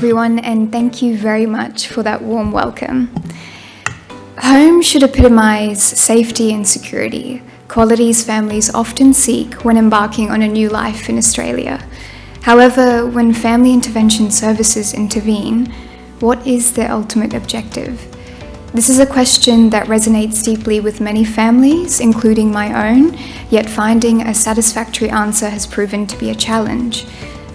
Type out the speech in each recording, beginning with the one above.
everyone, and thank you very much for that warm welcome. Home should epitomise safety and security, qualities families often seek when embarking on a new life in Australia. However, when family intervention services intervene, what is their ultimate objective? This is a question that resonates deeply with many families, including my own, yet finding a satisfactory answer has proven to be a challenge.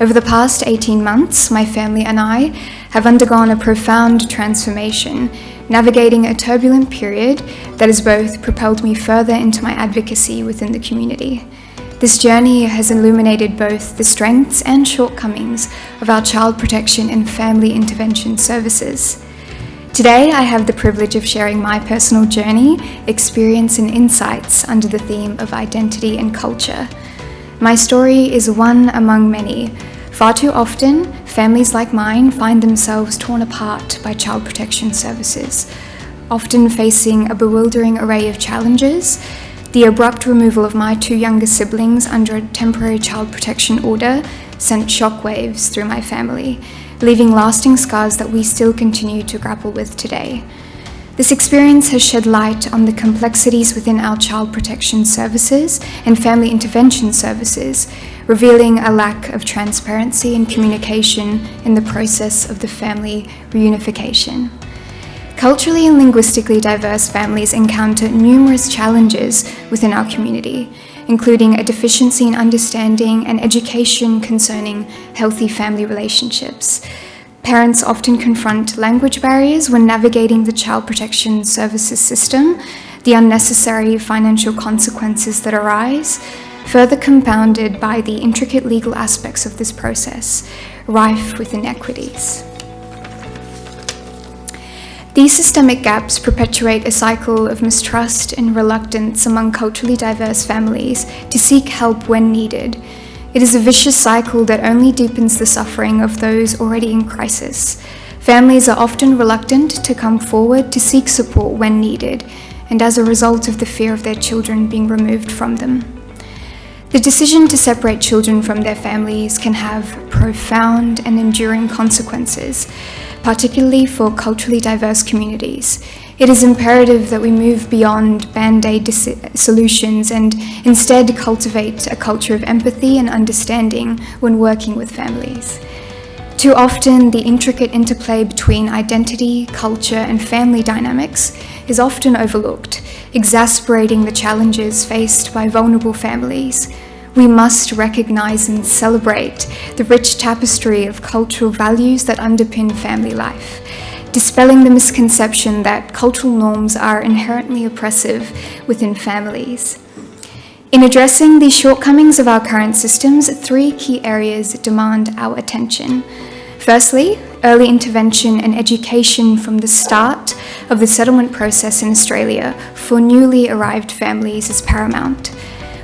Over the past 18 months, my family and I have undergone a profound transformation, navigating a turbulent period that has both propelled me further into my advocacy within the community. This journey has illuminated both the strengths and shortcomings of our child protection and family intervention services. Today, I have the privilege of sharing my personal journey, experience and insights under the theme of identity and culture. My story is one among many. Far too often, families like mine find themselves torn apart by child protection services, often facing a bewildering array of challenges. The abrupt removal of my two younger siblings under a temporary child protection order sent shockwaves through my family, leaving lasting scars that we still continue to grapple with today. This experience has shed light on the complexities within our child protection services and family intervention services, revealing a lack of transparency and communication in the process of the family reunification. Culturally and linguistically diverse families encounter numerous challenges within our community, including a deficiency in understanding and education concerning healthy family relationships. Parents often confront language barriers when navigating the child protection services system, the unnecessary financial consequences that arise, further compounded by the intricate legal aspects of this process, rife with inequities. These systemic gaps perpetuate a cycle of mistrust and reluctance among culturally diverse families to seek help when needed. It is a vicious cycle that only deepens the suffering of those already in crisis. Families are often reluctant to come forward to seek support when needed, and as a result of the fear of their children being removed from them. The decision to separate children from their families can have profound and enduring consequences, particularly for culturally diverse communities. It is imperative that we move beyond band-aid solutions and instead cultivate a culture of empathy and understanding when working with families. Too often, the intricate interplay between identity, culture, and family dynamics is often overlooked, exacerbating the challenges faced by vulnerable families. We must recognize and celebrate the rich tapestry of cultural values that underpin family life, dispelling the misconception that cultural norms are inherently oppressive within families. In addressing the shortcomings of our current systems, three key areas demand our attention. Firstly, early intervention and education from the start of the settlement process in Australia for newly arrived families is paramount.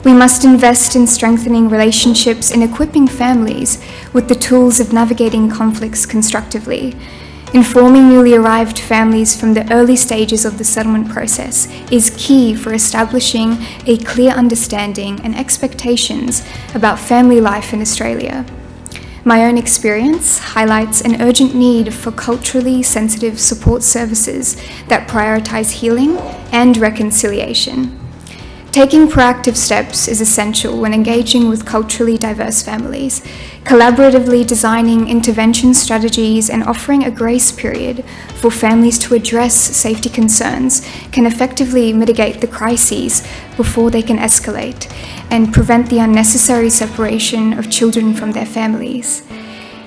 We must invest in strengthening relationships and equipping families with the tools of navigating conflicts constructively. Informing newly arrived families from the early stages of the settlement process is key for establishing a clear understanding and expectations about family life in Australia. My own experience highlights an urgent need for culturally sensitive support services that prioritise healing and reconciliation. Taking proactive steps is essential when engaging with culturally diverse families. Collaboratively designing intervention strategies and offering a grace period for families to address safety concerns can effectively mitigate the crises before they can escalate and prevent the unnecessary separation of children from their families.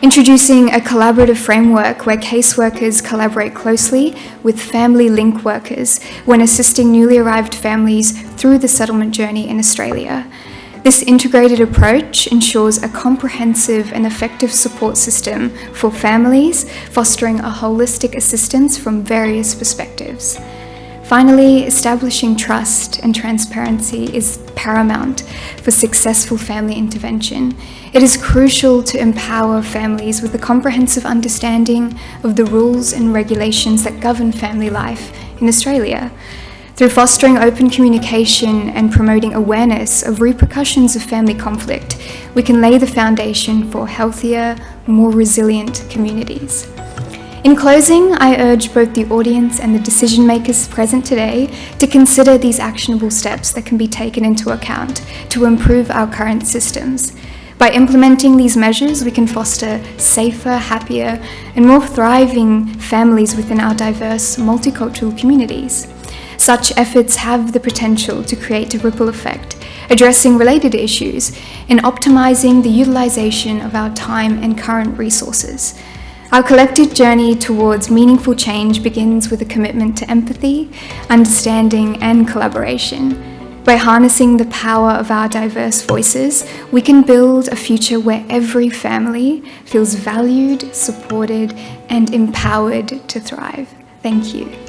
Introducing a collaborative framework where caseworkers collaborate closely with family link workers when assisting newly arrived families through the settlement journey in Australia. This integrated approach ensures a comprehensive and effective support system for families, fostering a holistic assistance from various perspectives. Finally, establishing trust and transparency is paramount for successful family intervention. It is crucial to empower families with a comprehensive understanding of the rules and regulations that govern family life in Australia. Through fostering open communication and promoting awareness of repercussions of family conflict, we can lay the foundation for healthier, more resilient communities. In closing, I urge both the audience and the decision makers present today to consider these actionable steps that can be taken into account to improve our current systems. By implementing these measures, we can foster safer, happier, and more thriving families within our diverse, multicultural communities. Such efforts have the potential to create a ripple effect, addressing related issues and optimizing the utilization of our time and current resources. Our collective journey towards meaningful change begins with a commitment to empathy, understanding, and collaboration. By harnessing the power of our diverse voices, we can build a future where every family feels valued, supported, and empowered to thrive. Thank you.